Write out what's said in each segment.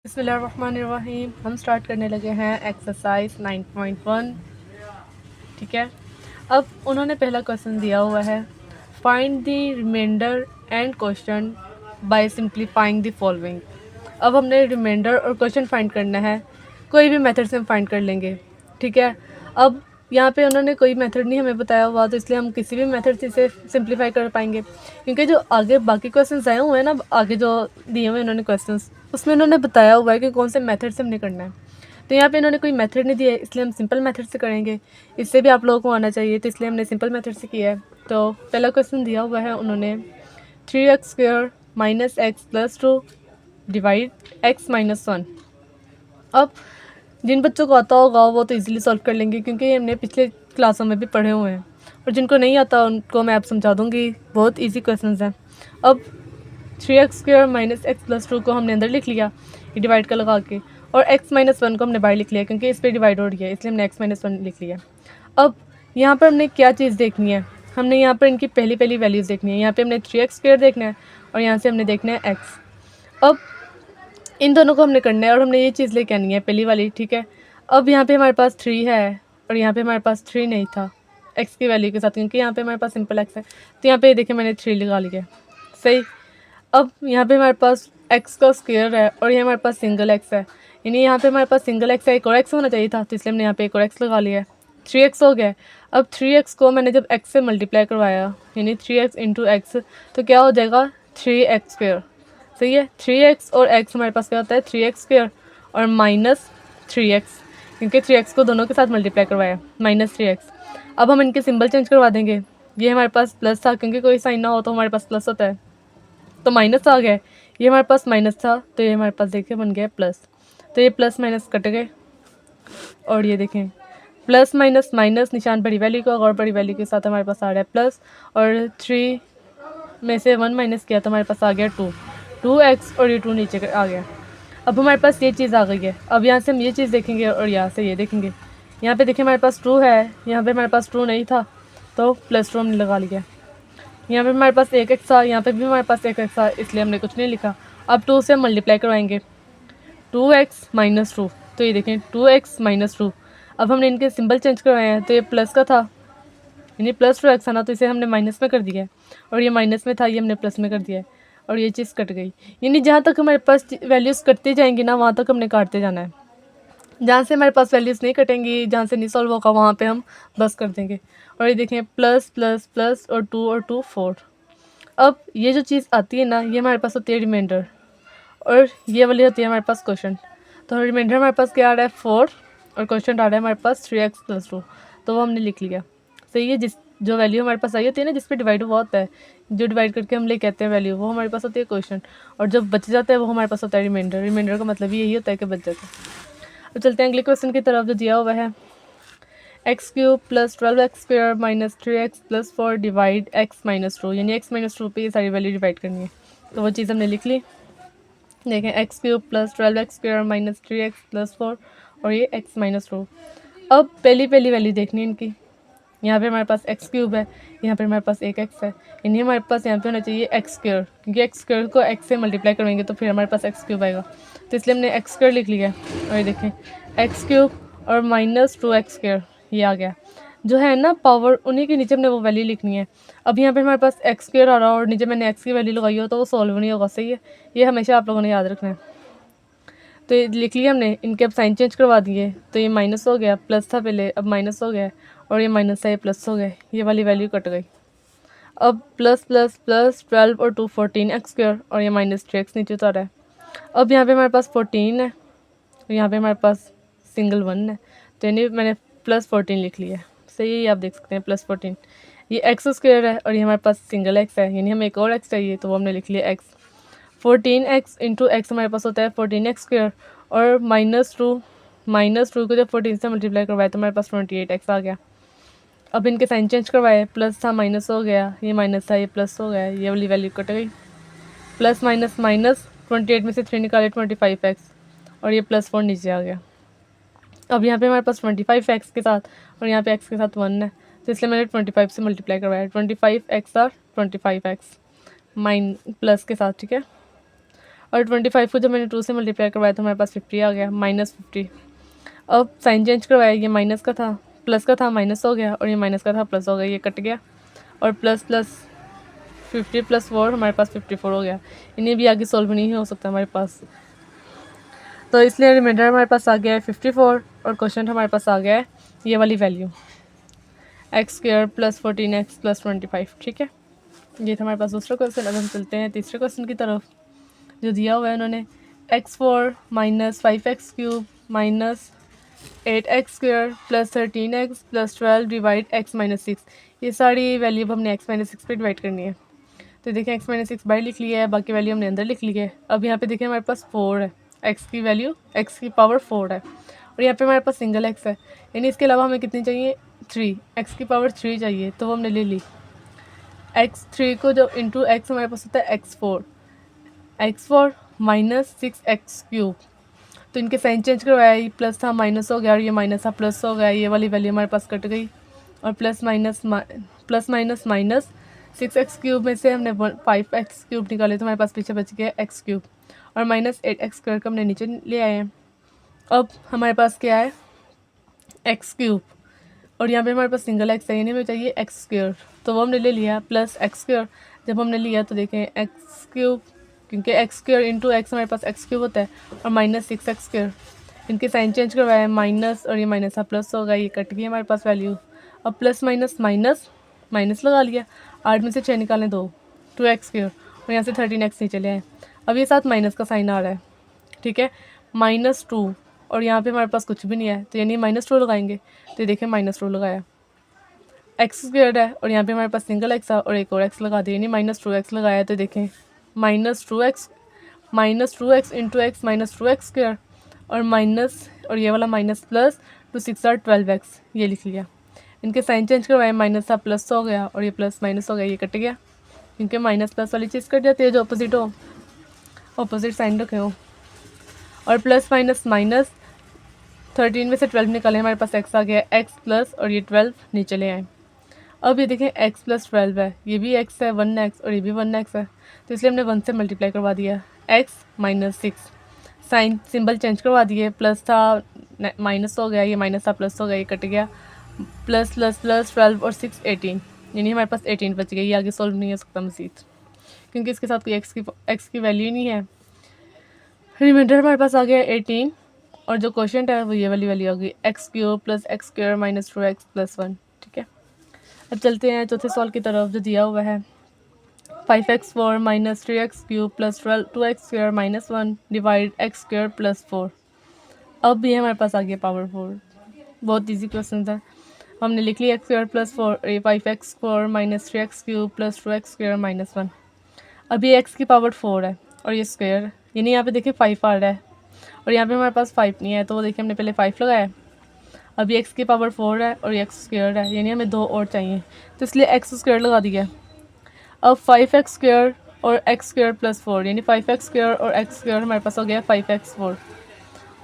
बिस्मिल्लाहिर्रहमानिर्रहीम। हम स्टार्ट करने लगे हैं एक्सरसाइज 9.1। ठीक है, अब उन्होंने पहला क्वेश्चन दिया हुआ है, find the remainder and question by simplifying the following. अब हमने रिमाइंडर और क्वेश्चन फाइंड करना है, कोई भी मेथड से हम फाइंड कर लेंगे। ठीक है, अब यहाँ पे उन्होंने कोई मेथड नहीं हमें बताया हुआ, तो इसलिए हम किसी भी मेथड से इसे सिंप्लीफाई कर पाएंगे, क्योंकि जो आगे बाकी क्वेश्चंस आए हुए हैं ना, आगे जो दिए हुए उन्होंने क्वेश्चंस, उसमें उन्होंने बताया हुआ है कि कौन से मेथड से हमने करना है। तो यहाँ पे इन्होंने कोई मेथड नहीं दिया है, इसलिए हम सिंपल मेथड से करेंगे। इससे भी आप लोगों को आना चाहिए, तो इसलिए हमने सिंपल मेथड से किया है। तो पहला क्वेश्चन दिया हुआ है उन्होंने, 3x² - x + 2 डिवाइड x - 1। अब जिन बच्चों को आता होगा वो तो इजीली सॉल्व कर लेंगे, क्योंकि हमने पिछले क्लासों में भी पढ़े हुए हैं, और जिनको नहीं आता उनको मैं आप समझा दूँगी। बहुत इजी क्वेश्चंस हैं। अब 3x² - x + 2 को हमने अंदर लिख लिया, ये डिवाइड का लगा के, और x - 1 को हमने बाहर लिख लिया, क्योंकि इस पर डिवाइड हो रही है, इसलिए हमने x - 1 लिख लिया। अब यहाँ पर हमने क्या चीज़ देखनी है, हमने यहाँ पर इनकी पहली पहली वैल्यूज़ देखनी है। यहाँ पे हमने 3x² देखना है, और यहाँ से हमने देखना है x। अब इन दोनों को हमने करना है, और हमने ये चीज़ लेके आनी है पहली वाली। ठीक है, अब यहाँ पे हमारे पास 3 है, और यहाँ पे हमारे पास 3 नहीं था x की वैल्यू के साथ, क्योंकि यहाँ पे हमारे पास सिंपल x है, तो यहाँ पे देखिए मैंने 3 लगा लिया। सही। अब यहाँ पे हमारे पास x का स्क्वायर है, और ये हमारे पास सिंगल x है, यानी यहाँ पे हमारे पास सिंगल x है, एक और x होना चाहिए था, तो इसलिए हमने यहाँ पे एक और x लगा लिया है। 3x हो गया। अब 3x को मैंने जब x से मल्टीप्लाई करवाया, यानी 3x × x, तो क्या हो जाएगा 3x²। सही है, 3x और x हमारे पास क्या होता है 3x² और -3x, क्योंकि 3x को दोनों के साथ मल्टीप्लाई करवाया, -3x। अब हम इनके सिंबल चेंज करवा देंगे। ये हमारे पास प्लस था, क्योंकि कोई साइन ना हो तो हमारे पास प्लस होता है, तो माइनस आ गया। ये हमारे पास माइनस था, तो ये हमारे पास देखिए बन गया प्लस। तो ये प्लस माइनस कट गए, और ये देखें प्लस माइनस माइनस निशान बड़ी वैल्यू का, और बड़ी वैल्यू के साथ हमारे पास आ रहा है प्लस, और 3 में से 1 माइनस किया तो हमारे पास आ गया 2x, और ये 2 नीचे आ गया। अब हमारे पास ये चीज़ आ गई है। अब यहाँ से हम ये चीज़ देखेंगे, और यहाँ से ये देखेंगे। यहाँ पे देखिए हमारे पास 2 है, यहाँ पे हमारे पास 2 नहीं था, तो +2 हमने लगा लिया। यहाँ पे हमारे पास एक x था, यहाँ पे भी हमारे पास एक x था, इसलिए हमने कुछ नहीं लिखा। अब 2 से हम मल्टीप्लाई करवाएंगे, 2x - 2, तो ये देखें 2x - 2। अब हमने इनके सिंबल चेंज करवाए हैं, तो ये प्लस का था, यानी +2x था ना, तो इसे हमने माइनस में कर दिया है, और ये माइनस में था, ये हमने प्लस में कर दिया है, और ये चीज़ कट गई। यानी जहाँ तक हमारे पास वैल्यूज़ कटती जाएंगी ना, वहाँ तक हमने काटते जाना है। जहाँ से हमारे पास वैल्यूज़ नहीं कटेंगी, जहाँ से नहीं सॉल्व होगा, वहाँ पे हम बस कर देंगे। और ये देखें प्लस प्लस प्लस और 2 4। अब ये जो चीज़ आती है ना, ये हमारे पास होती है रिमाइंडर, और ये वाली होती है हमारे पास क्वेश्चन। तो रिमाइंडर हमारे पास क्या आ रहा है 4, और क्वेश्चन आ रहा है हमारे पास 3x + 2, तो वो हमने लिख लिया। सही है, जिस जो वैल्यू हमारे पास आई होती है ना, जिस पे डिवाइड हुआ होता है, जो डिवाइड करके हम ले कहते हैं वैल्यू, वो हमारे पास होती है क्वेश्चन, और जो बच जाता है वो हमारे पास होता है रिमाइंडर। रिमाइंडर का मतलब यही होता है कि बच जाता है। अब चलते हैं अगले क्वेश्चन की तरफ, जो दिया हुआ है x³ + 12x² - 3x + 4 divide x - 2, यानी x - 2 पे ये सारी वैल्यू डिवाइड करनी है, तो वो चीज़ हमने लिख ली। देखें x³ + 12x² - 3x + 4, और ये x - 2। अब पहली पहली वैल्यू देखनी है इनकी। यहाँ पे हमारे पास x³ है, यहाँ पे हमारे पास एक x है, यानी हमारे पास यहाँ पे होना चाहिए x², क्योंकि x² को x से मल्टीप्लाई करेंगे तो फिर हमारे पास x³ आएगा, तो इसलिए हमने x² लिख लिया। और ये देखें x³ और -2x², ये आ गया। जो है ना पावर, उन्हीं के नीचे हमने वो वैल्यू लिखनी है। अब यहाँ पे हमारे पास x² आ रहा है, और नीचे मैंने x की वैल्यू लगाई हो, तो वो सॉल्व नहीं होगा। सही है, ये हमेशा आप लोगों ने याद रखना है। तो ये लिख लिया हमने, इनके अब साइन चेंज करवा दिए, तो ये माइनस हो गया, प्लस था पहले, अब माइनस हो गया, और ये माइनस है, ये प्लस हो गया, ये वाली वैल्यू कट गई। अब प्लस प्लस प्लस 12 और 2 14x², और ये -3x नीचे उतारा है। अब यहाँ पे हमारे पास 14 है, और यहाँ पे हमारे पास सिंगल 1 है, तो यानी मैंने +14 लिख लिया है। सही है, आप देख सकते हैं +14। ये x² है, और ये हमारे पास सिंगल x है, यानी हमें एक और x चाहिए, तो वो हमने लिख लिया x। 14x × x हमारे पास होता है 14x², और -2 को जब 14 से मल्टीप्लाई करवाए तो हमारे पास 28x आ गया। अब इनके साइन चेंज करवाए, प्लस था माइनस हो गया, ये माइनस था, ये प्लस हो गया, ये वाली वैल्यू कट गई। प्लस माइनस माइनस, 28 में से 3 निकाले 25x, और ये +4 नीचे आ गया। अब यहाँ पे हमारे पास 25x के साथ, और यहाँ पे x के साथ 1 है, तो इसलिए मैंने 25 से मल्टीप्लाई करवाया, 25x और 25x माइन प्लस के साथ। ठीक है, और 25 को जब मैंने 2 से मल्टीप्लाई करवाया तो हमारे पास 50 आ गया, -50। अब साइन चेंज करवाया, ये माइनस का था, प्लस का था, माइनस हो गया, और ये माइनस का था, प्लस हो गया, ये कट गया, और प्लस प्लस 50 + 4 हमारे पास 54 हो गया। इन्हें भी आगे सॉल्व नहीं हो सकता हमारे पास, तो इसलिए रिमाइंडर हमारे पास आ गया है 54, और क्वेश्चन हमारे पास आ गया है ये वाली वैल्यू x² + 14x + 25। ठीक है, ये था हमारे पास दूसरा क्वेश्चन। अब हम चलते हैं तीसरे क्वेश्चन की तरफ, जो दिया हुआ है उन्होंने x4 - 5x³ - 8x² + 13x + 12 divide x - 6। ये सारी वैल्यू अब हमने x - 6 पे डिवाइड करनी है। तो देखिए x - 6 बाहर लिख लिया है, बाकी वैल्यू हमने अंदर लिख ली है। अब यहाँ पे देखिए हमारे पास 4 है, x की वैल्यू x की पावर 4 है, और यहाँ पे हमारे पास सिंगल x है, यानी इसके अलावा हमें कितनी चाहिए 3, x की पावर 3 चाहिए, तो वो हमने ले ली। x3 को जो इंटू x हमारे पास होता है x4 - 6x³। तो इनके साइन चेंज करवाया, ये प्लस था माइनस हो गया, और ये माइनस था प्लस हो गया, ये वाली वैल्यू हमारे पास कट गई, और प्लस माइनस माइनस 6x³ में से हमने 5x³ निकाले, तो हमारे पास पीछे बच गया x³, और -8x² को हमने नीचे ले आए हैं। अब हमारे पास क्या है x³, और यहाँ पे हमारे पास सिंगल x है, यानी हमें चाहिए x², तो वो हमने ले लिया, प्लस x²। जब हमने लिया तो देखें x³, क्योंकि x² इंटू x हमारे पास x³ होता है, और -6x²। इनके साइन चेंज करवाया, माइनस, और ये माइनस था प्लस होगा, ये कट गई हमारे पास वैल्यू। अब प्लस माइनस माइनस माइनस लगा लिया, 8 में से 6 निकालें 2x², और यहाँ से 13x नहीं चले आए। अब ये साथ माइनस का साइन आ रहा है, ठीक है, -2, और यहाँ पे हमारे पास कुछ भी नहीं है, तो यानी -2 लगाएंगे, तो ये देखें -2 लगाया, x² है, और यहाँ पे हमारे पास सिंगल x है, और एक और x लगा दिया, यानी -2x लगाया, तो देखें -2x इंटू x -2x², और माइनस, और ये वाला माइनस प्लस 2 6 और 12x, ये लिख लिया। इनके साइन चेंज करवाए, माइनस था प्लस हो गया, और ये प्लस माइनस हो गया, ये कट गया, क्योंकि माइनस प्लस वाली चीज़ कट जाती है जो अपोजिट हो, अपोजिट साइन रखे हो। और प्लस माइनस माइनस 13 में से 12 निकाले, हमारे पास x आ गया, x प्लस, और ये 12 नीचे ले आए। अब ये देखें x + 12 है, ये भी x है 1x, और ये भी 1x है, तो इसलिए हमने 1 से मल्टीप्लाई करवा दिया, x - 6, साइन सिंबल चेंज करवा दिए, प्लस था माइनस हो गया, ये माइनस था प्लस हो गया, ये कट गया, प्लस प्लस प्लस 12 और 6 18, यानी हमारे पास 18 बच गई। ये आगे सॉल्व नहीं हो सकता मज़ीद, क्योंकि इसके साथ कोई x की वैल्यू नहीं है। रिमाइंडर हमारे पास आ गया 18, और जो क्वेश्चन है वो ये वाली वैल्यू होगी x³ + x² - 2x + 1। ठीक है, अब चलते हैं चौथे सवाल की तरफ, जो दिया हुआ है 5x4 - 3x³ + 2x² - 1 divide x² + 4। अब भी हमारे पास आ गया पावर 4, बहुत इजी क्वेश्चन था। हमने लिख लिया x² + 4, 5x4 - 3x³ + 2x² - 1। अब ये x की पावर 4 है, और ये स्क्वायर, यानी यहाँ पे देखिए 5 आ रहा है, और यहाँ पे हमारे पास 5 नहीं है, तो वो देखिए हमने पहले 5 लगाया। अब ये x की पावर 4 है, और ये x² है, यानी हमें 2 और चाहिए, तो इसलिए x² लगा दिया। अब 5x² और x² + 4, यानी 5x² और x² हमारे पास हो गया 5x4,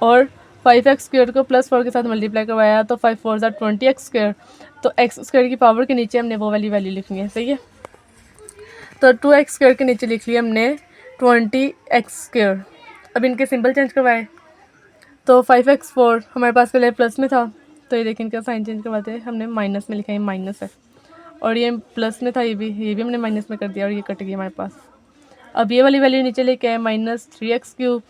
और 5x² को +4 के साथ मल्टीप्लाई करवाया, तो 5 4 = 20x², तो x² की पावर के नीचे हमने वो वाली वैल्यू लिखनी है, सही है। तो 2x² के नीचे लिख लिया हमने 20x²। अब इनके सिंबल चेंज करवाए, तो 5x4 हमारे पास पहले प्लस में था, तो ये देखिए इनका साइन चेंज करवाते हैं, हमने माइनस में लिखा है, माइनस है, और ये प्लस में था, ये भी हमने माइनस में कर दिया, और ये कट गया हमारे पास। अब ये वाली वैल्यू नीचे लेके आए, -3x³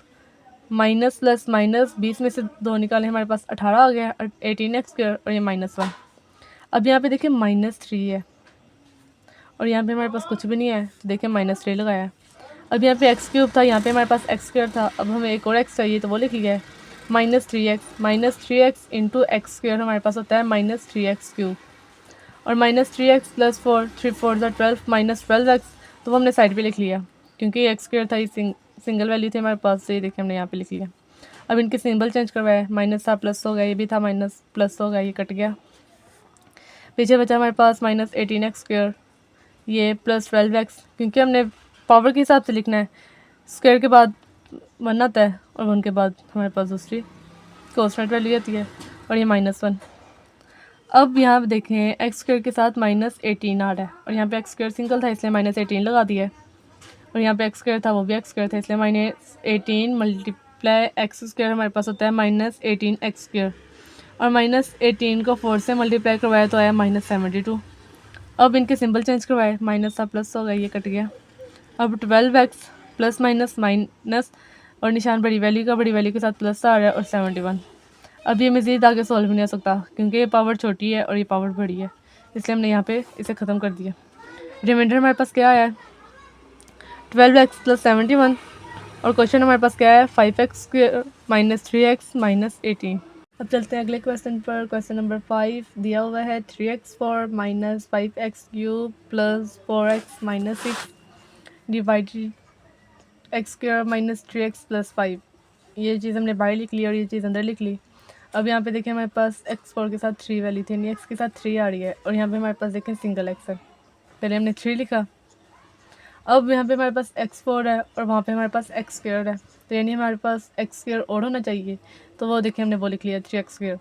माइनस प्लस माइनस 20 में से 2 निकाले, हमारे पास 18 आ गया, 18x², और ये -1। अब यहाँ पे देखिए -3 है, और यहाँ पे हमारे पास कुछ भी नहीं है, तो देखिए -3 लगाया। अब यहाँ पे x³ था, यहाँ पे हमारे पास x² था, अब हमें एक और x चाहिए, तो वो लिख लिया है -3x इंटू x² हमारे पास होता है -3x³, और -3x + 4 3 4 = 12 -12x, तो वो हमने साइड पे लिख लिया, क्योंकि x² था, ये सिंगल वैल्यू थी हमारे पास, तो ये देखिए हमने यहाँ पे लिख लिया। अब इनके सिंबल चेंज करवाया, माइनस था प्लस हो गया, ये भी था माइनस प्लस हो गया, ये कट गया, पीछे बचा हमारे पास -18x², ये +12x, क्योंकि हमने पावर के हिसाब से लिखना है, स्क्वायर के बाद 1 आता है, और 1 के बाद हमारे पास दूसरी कॉन्स्टेंट वैल्यू आती है, और ये -1। अब यहाँ पे देखें x² के साथ -18 आ रहा है, और यहाँ पे x² सिंगल था, इसलिए -18 लगा दिया है। और यहाँ पे एक्स स्क्वायर था वो भी एक्स स्क्वायर था, इसलिए -18 मल्टीप्लाई एक्स स्क्वायर हमारे पास होता है -18 एक्स स्क्वायर, और -18 को 4 से मल्टीप्लाई करवाया तो आया -72। अब इनके सिंबल चेंज करवाए, माइनस था प्लस हो गया, ये कट गया। अब 12x प्लस माइनस माइनस और निशान बड़ी वैल्यू के साथ प्लस आ रहा है और 71। अब ये मज़ीद आगे सॉल्व नहीं हो सकता क्योंकि ये पावर छोटी है और ये पावर बड़ी है, इसलिए हमने यहाँ पे इसे ख़त्म कर दिया। रिमाइंडर हमारे पास क्या आया है 12x प्लस 71, और क्वेश्चन हमारे पास क्या है 5x माइनस 3x माइनस 18। अब चलते हैं अगले क्वेश्चन पर। क्वेश्चन नंबर 5 दिया हुआ है 3x4 minus 5x cube plus 4x minus 6 divided x square minus 3x plus 5। ये चीज़ हमने बाहर लिख ली और ये चीज़ अंदर लिख ली। अब यहाँ पे देखें हमारे पास x4 के साथ 3 वैल्यू थी, यानी x के साथ 3 आ रही है, और यहाँ पे हमारे पास देखें सिंगल x है, पहले हमने 3 लिखा। अब यहाँ पे हमारे पास x4 है और वहाँ पे हमारे पास x स्क्वायर है, तो यानी हमारे पास x स्क्वायर और होना चाहिए, तो वो देखिए हमने वो लिख लिया 3x square.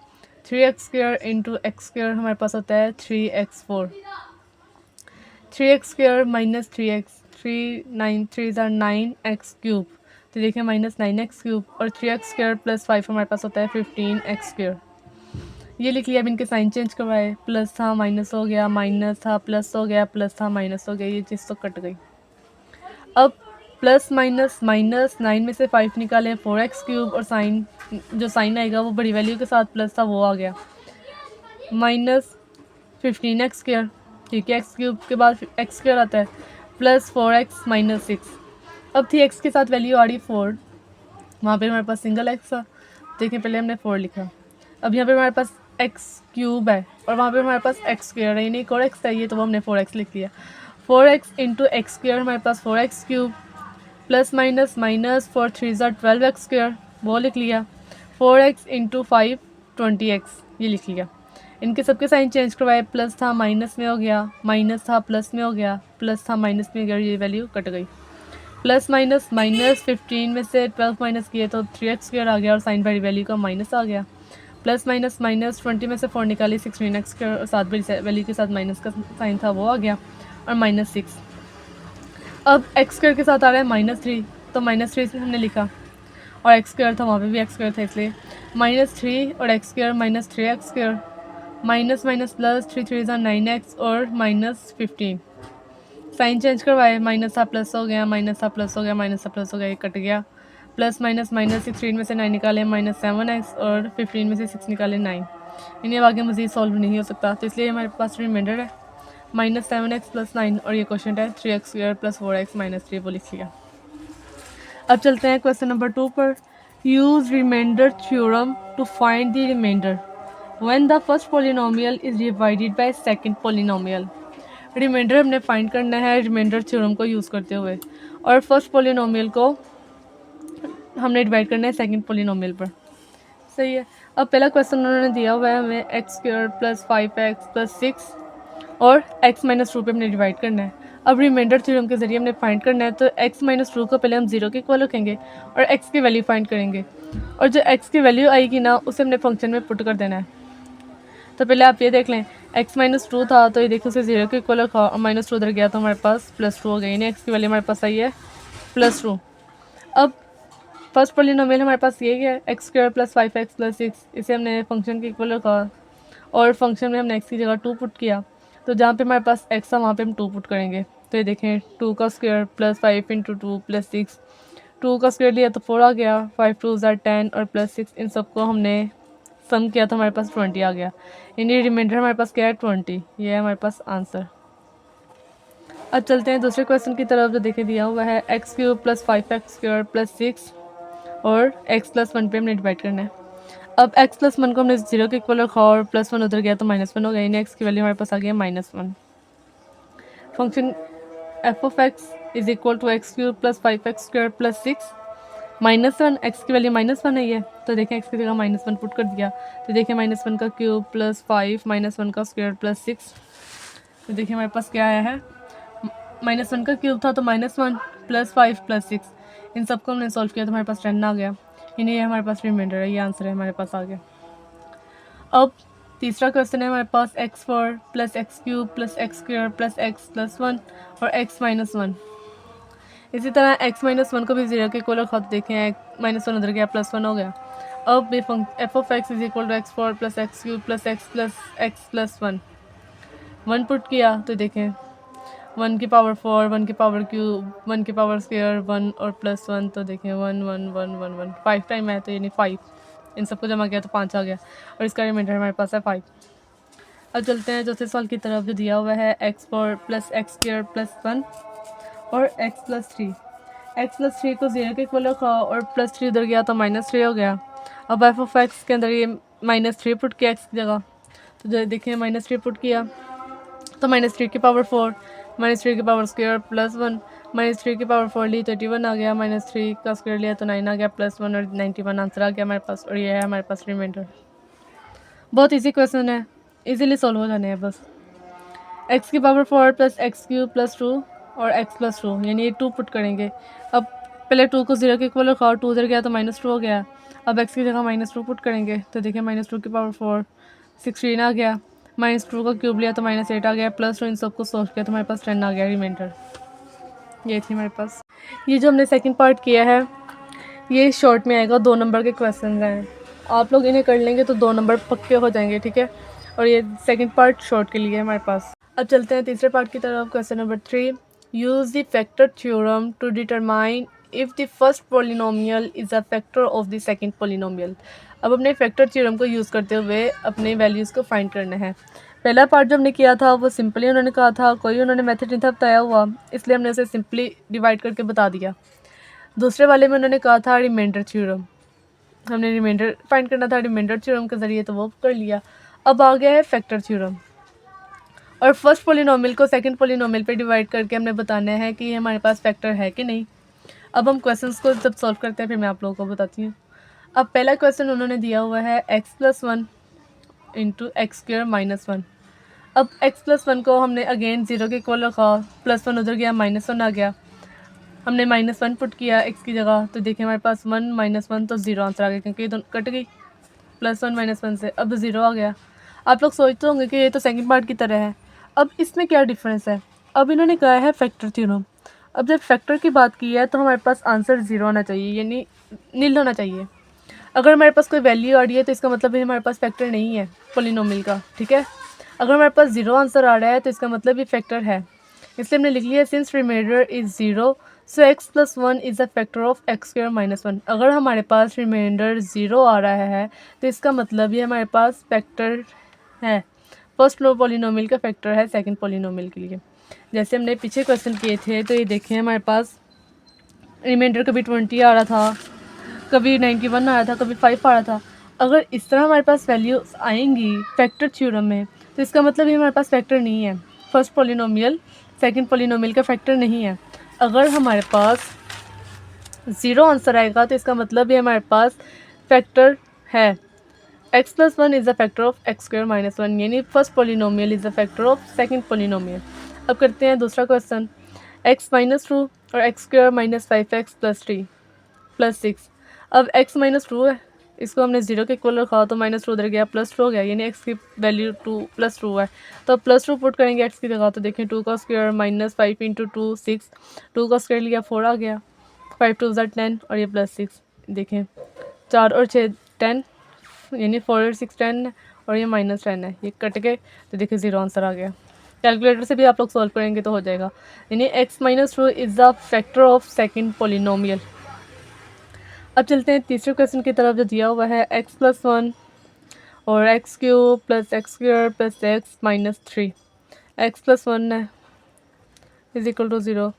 3x square into x square हमारे पास होता है 3x4। 3x square minus 3x, 3 9 3 9x cube, तो देखिए -9x क्यूब, और 3x स्क्वायर प्लस 5 हमारे पास होता है 15x स्क्वायर। ये लिख लिया। अब इनके साइन चेंज करवाए, प्लस था माइनस हो गया, माइनस था प्लस हो गया, प्लस था माइनस हो गया, ये चीज़ तो कट गई। अब प्लस माइनस माइनस 9 में से 5 निकालें 4x क्यूब, और साइन जो साइन आएगा वो बड़ी वैल्यू के साथ प्लस था वो आ गया -15x स्क्वायर, ठीक है। एक्स क्यूब के बाद एक्स स्क्वायर आता है प्लस 4x माइनस 6। अब थी x के साथ वैल्यू आ रही 4, वहाँ पे हमारे पास सिंगल x था, देखिए पहले हमने 4 लिखा। अब यहाँ पे हमारे पास x क्यूब है और वहाँ पे हमारे पास x स्क्वायर है, यानी एक और x चाहिए, तो वो हमने 4x लिख लिया। 4x इंटू एक्स स्क्वायर हमारे पास 4x cube, plus minus minus 4 3 12x square, वो लिख लिया। 4x इंटू 5 20x, ये लिख लिया। इनके सबके साइन चेंज करवाए, प्लस था माइनस में हो गया, माइनस था प्लस में हो गया, प्लस था माइनस में हो गया, ये वैल्यू कट गई। प्लस माइनस माइनस 15 में से 12 माइनस किए तो 3x स्क्वायर आ गया और साइन बड़ी वैल्यू का माइनस आ गया। प्लस माइनस माइनस 20 में से 4 निकाली 16x स्क्वायर, और साथ बड़ी वैल्यू के साथ माइनस का साइन था वो आ गया, और -6। अब एक्स स्क्वायर के साथ आ रहा है -3, तो -3 से हमने लिखा, और एक्स स्क्वायर था वहाँ पे भी एक्स स्क्वायर था, इसलिए -3 और x square -3x square, minus minus plus 3 3 9x और -15। साइन चेंज करवाए, माइनस था प्लस हो गया, माइनस था प्लस हो गया, माइनस था प्लस हो गया, ये कट गया। प्लस माइनस माइनस 16 में से 9 निकाले -7x, और 15 में से 6 निकाले 9। इन्हें अब आगे मज़ीद सॉल्व नहीं हो सकता, तो इसलिए हमारे पास रिमाइंडर है -7x प्लस 9, और ये क्वेश्चन है 3x square plus 4x minus 3, वो लिख लिया। अब चलते हैं क्वेश्चन नंबर 2 पर। Use remainder theorem to find the remainder when the first polynomial is divided by second polynomial. Remainder हमने फाइंड करना है रिमाइंडर थ्योरम को यूज़ करते हुए, और फर्स्ट पोलिनोमियल को हमने डिवाइड करना है सेकंड पोलिनोमियल पर। सही है। अब पहला क्वेश्चन उन्होंने दिया हुआ है हमें x square plus 5x plus 6 और x माइनस 2 पे हमने डिवाइड करना है। अब रिमाइंडर थ्योरम के जरिए हमने फाइंड करना है, तो x माइनस 2 को पहले हम 0 के इक्वल रखेंगे और x की वैल्यू फाइंड करेंगे, और जो x की वैल्यू आएगी ना उसे हमने फंक्शन में पुट कर देना है। तो पहले आप ये देख लें, x माइनस 2 था तो ये देखो उसे 0 के इक्वल रखा और -2 उधर गया तो हमारे पास +2 हो गई, यानी x की वैल्यू हमारे पास आई है +2। अब फर्स्ट पॉलिनोमियल हमारे पास ये है x square plus 5x plus 6, इसे हमने फंक्शन के इक्वल रखा और फंक्शन में हमने x की जगह 2 पुट किया, तो जहाँ पे हमारे पास x था वहाँ पे हम 2 पुट करेंगे। तो ये देखें 2 का स्क्वायर प्लस 5 इंटू 2 प्लस 6, 2 का स्क्वायर लिया तो 4 आ गया, 5 2 10 और प्लस 6, इन सबको हमने सम किया तो हमारे पास 20 आ गया, यानी रिमाइंडर हमारे पास क्या है 20, ये है हमारे पास आंसर। अब चलते हैं दूसरे क्वेश्चन की तरफ, जो देखे दिया हुआ है x cube plus 5x square plus 6 और x प्लस 1 पे हमने डिवाइड करना है। अब x प्लस 1 को हमने 0 के इक्वल रखा और +1 उधर गया तो -1 हो गया, यानी x की वैल्यू हमारे पास आ गया -1। Function f of x is equal to x cube plus 5x square plus 6 -1, x की वैल्यू -1 है ये, तो देखें x की जगह -1 पुट कर दिया, तो देखिए -1 का क्यूब प्लस 5 -1 का स्क्वायर प्लस 6, तो देखिए हमारे पास क्या आया है, -1 का क्यूब था तो -1 प्लस 5 प्लस 6, इन सबको हमने सॉल्व किया तो हमारे पास 10 आ गया, यानी ये हमारे पास रिमाइंडर है, ये आंसर है हमारे पास आ गया। अब तीसरा क्वेश्चन है हमारे पास x4 plus x cube plus x square plus x plus 1 और x माइनस 1। इसी तरह x माइनस वन को भी 0 के इक्वल रखा तो देखें माइनस वन उधर गया +1 हो गया। अब f of x is equal to x four plus x cube plus x plus one put किया तो देखें 1 की पावर 4, 1 की पावर क्यूब, 1 की पावर स्क्वायर, 1 और +1 तो देखें 1 1 1 1 1 5 टाइम है तो यानी 5, इन सबको जमा किया तो 5 आ गया और इसका रिमाइंडर हमारे पास है 5। अब चलते हैं चौथे सवाल की तरफ जो दिया हुआ है x4 plus x square plus 1 और x प्लस 3। x प्लस 3 को 0 के इक्वल रखा और +3 उधर गया तो -3 हो गया। अब एफ ऑफ एक्स के अंदर ये -3 पुट किया x की जगह तो जो देखिए -3 पुट किया तो -3 की पावर 4, -3 की पावर स्क्वायर प्लस 1, -3 की पावर 4 ली तो 81 आ गया, -3 का स्क्वायर लिया तो 9 आ गया, +1 और 91 आंसर आ गया हमारे पास और ये है हमारे पास रिमाइंडर। बहुत इजी क्वेश्चन है, इजीली सॉल्व हो जाने हैं बस। x की power 4 plus x cube plus 2 और x प्लस 2 यानी ये 2 पुट करेंगे। अब पहले 2 को 0 के इक्वल रखा और 2 उधर गया तो -2 हो गया। अब x की जगह -2 पुट करेंगे तो देखिए -2 की पावर 4 16 आ गया, -2 का क्यूब लिया तो -8 आ गया, +2 इन सबको सॉल्व किया तो हमारे पास 10 आ गया रिमाइंडर। ये थी हमारे पास। ये जो हमने सेकंड पार्ट किया है ये शॉर्ट में आएगा, 2 नंबर के क्वेश्चन हैं, आप लोग इन्हें कर लेंगे तो 2 नंबर पक्के हो जाएंगे, ठीक है। और ये सेकंड पार्ट शॉर्ट के लिए है हमारे पास। अब चलते हैं तीसरे पार्ट की तरफ। Question number 3, use the factor theorem to determine if the first polynomial is a factor of the second polynomial. अब अपने फैक्टर थ्योरम को यूज़ करते हुए अपने वैल्यूज़ को फाइंड करना है। पहला पार्ट जो हमने किया था वो सिंपली उन्होंने कहा था, कोई उन्होंने मेथड नहीं था बताया हुआ, इसलिए हमने उसे सिंपली डिवाइड करके बता दिया। दूसरे वाले में उन्होंने कहा था रिमाइंडर थ्योरम, हमने रिमाइंडर फाइंड करना था रिमाइंडर थ्योरम के ज़रिए, तो वो कर लिया। अब आ गया है फैक्टर थ्योरम और फर्स्ट पोलिनोमियल को सेकंड पोलिनोमियल पे डिवाइड करके हमने बताना है कि हमारे पास फैक्टर है कि नहीं। अब हम क्वेश्चंस को जब सॉल्व करते हैं फिर मैं आप लोगों को बताती हूँ। अब पहला क्वेश्चन उन्होंने दिया हुआ है x plus 1 into x square minus 1। अब x प्लस 1 को हमने अगेन 0 के इक्वल रखा, +1 उधर गया -1 आ गया, हमने -1 पुट किया x की जगह तो देखिए हमारे पास 1 -1 तो 0 आंसर आ गया क्योंकि ये तो कट गई +1 -1 से, अब 0 आ गया। आप लोग सोचते होंगे कि ये तो सेकंड पार्ट की तरह है, अब इसमें क्या डिफरेंस है। अब इन्होंने कहा है फैक्टर थ्योरम। अब जब फैक्टर की बात की है तो हमारे पास आंसर 0 होना चाहिए, यानी नील होना चाहिए। अगर हमारे पास कोई वैल्यू आ रही है तो इसका मतलब हमारे पास फैक्टर नहीं है पोलिनोमियल का, ठीक है। अगर हमारे पास 0 आंसर आ रहा है तो इसका मतलब ये फैक्टर है, इसलिए हमने लिख लिया since reminder is 0 so x plus 1 is a factor of x square minus 1। अगर हमारे पास रिमाइंडर 0 आ रहा है तो इसका मतलब ये हमारे पास फैक्टर है, फर्स्ट लो पोलिनोमियल का फैक्टर है सेकंड पोलिनोमियल के लिए। जैसे हमने पीछे क्वेश्चन किए थे तो ये देखें हमारे पास रिमाइंडर कभी 20 आ रहा था, कभी 91 आ रहा था, कभी 5 आ रहा था। अगर इस तरह हमारे पास वैल्यूज आएंगी फैक्टर थ्योरम में तो इसका मतलब ये हमारे पास फैक्टर नहीं है, फर्स्ट पोलिनोमियल सेकंड पोलिनोमियल का फैक्टर नहीं है। अगर हमारे पास 0 आंसर आएगा तो इसका मतलब ये हमारे पास फैक्टर है। x plus 1 is a factor of x square minus 1, यानी first polynomial is a factor of second polynomial. अब करते हैं दूसरा क्वेश्चन, x माइनस 2 और x square minus 5x plus 3 plus 6। अब x माइनस 2 है, इसको हमने 0 के इक्वल रखा तो -2 उधर गया +2 हो गया, यानी x की वैल्यू 2 +2 है, तो +2 पुट करेंगे x की जगह तो देखें 2 का स्क्वायर -5 इंटू 2 6, 2 का स्क्वायर लिया 4 आ गया, 5 2 10 और ये +6 देखें 4 और 6 10, यानी 4 और 6 10 है और ये -10 है, ये कट गए तो देखिए 0 आंसर आ गया। कैलकुलेटर से भी आप लोग सॉल्व करेंगे तो हो जाएगा, यानी x minus 2 is the factor of second polynomial. अब चलते हैं तीसरे क्वेश्चन की तरफ जो दिया हुआ है x प्लस 1 और x cube plus x square plus x minus 3। X plus 1 है इज इक्वल टू 0,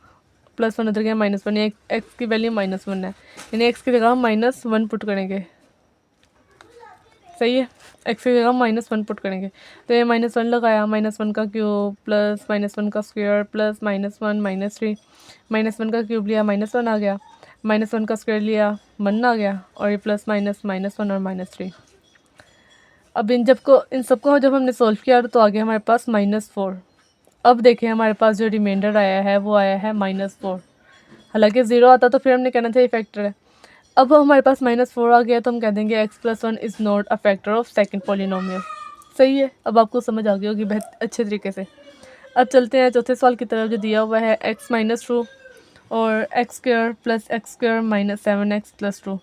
+1 उधर गया -1, एक्स की वैल्यू -1 है, यानी एक्स की जगह हम -1 पुट करेंगे, सही है। एक्स की जगह हम -1 पुट करेंगे तो ये -1 लगाया, -1 का क्यूब प्लस -1 का स्क्वायर प्लस -1 -3, -1 का क्यूब लिया -1 आ गया, -1 का स्क्वायर लिया 1 आ गया और ये प्लस माइनस -1 और -3। अब इन सबको जब हमने सॉल्व किया तो आ गया हमारे पास -4। अब देखें हमारे पास जो रिमाइंडर आया है वो आया है -4, हालांकि 0 आता तो फिर हमने कहना था ये फैक्टर है। अब हमारे पास -4 आ गया तो हम कह देंगे x plus 1 is not a factor of second polynomial, सही है। अब आपको समझ आ गई होगी बहुत अच्छे तरीके से। अब चलते हैं चौथे सवाल की तरफ जो दिया हुआ है x माइनस 2 और x square plus x square minus 7x plus 2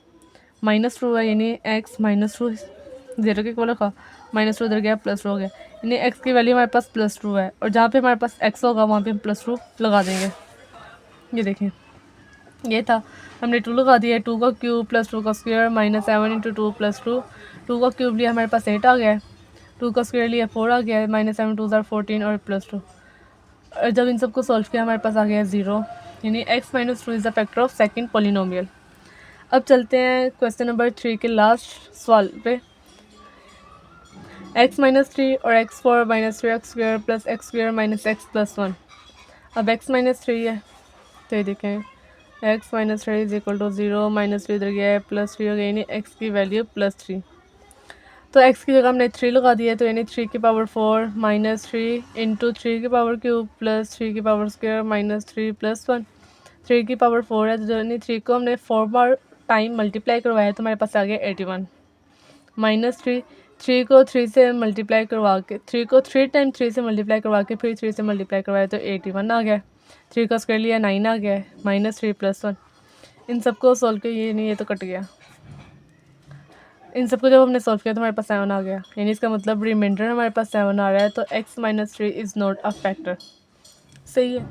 -2 है, यानी x -2 0 के इक्वल रखा, -2 इधर गया प्लस 2 हो गया, यानी x की वैल्यू हमारे पास +2 है, और जहाँ पे हमारे पास x होगा वहाँ पे हम +2 लगा देंगे। ये देखें, ये था, हमने 2 लगा दिया, 2 का क्यूब प्लस 2 का स्क्वायर -7 × 2 + 2, 2 का क्यूब लिया हमारे पास 8 आ गया है, 2 का स्क्वायर लिया 4 आ गया है, -7 2 = 14 और +2, और जब इन सबको सॉल्व किया हमारे पास आ गया 0, यानी x - 2 is the factor of second polynomial. अब चलते हैं क्वेश्चन नंबर 3 के लास्ट सवाल पे। x - 3 और x4 - 3x² plus x² - x plus 1। अब x - 3 है, तो ये देखें x - 3 = 0, -3 इधर गया है, +3 हो गया, यानी x की वैल्यू +3। तो x की जगह हमने 3 लगा दिया, तो यानी 3 की पावर 4 -3 × 3 की पावर क्यूब प्लस 3 की पावर स्क्वायर -3 + 1। 3 की पावर 4 है, तो यानी 3 को हमने 4 बार टाइम मल्टीप्लाई करवाया, तो हमारे पास आ गया 81। -3, 3 को 3 से मल्टीप्लाई करवा के, 3 को 3 टाइम 3 से मल्टीप्लाई करवा के फिर 3 से मल्टीप्लाई करवाया, तो 81 आ गया। 3 का स्क्वायर लिया 9 आ गया, -3 + 1। इन सबको सॉल्व किया, ये नहीं, ये तो कट गया। इन सबको जब हमने सॉल्व किया तो हमारे पास 7 आ गया, यानी इसका मतलब रिमाइंडर हमारे पास 7 आ रहा है, तो x - 3 is not a factor. सही है।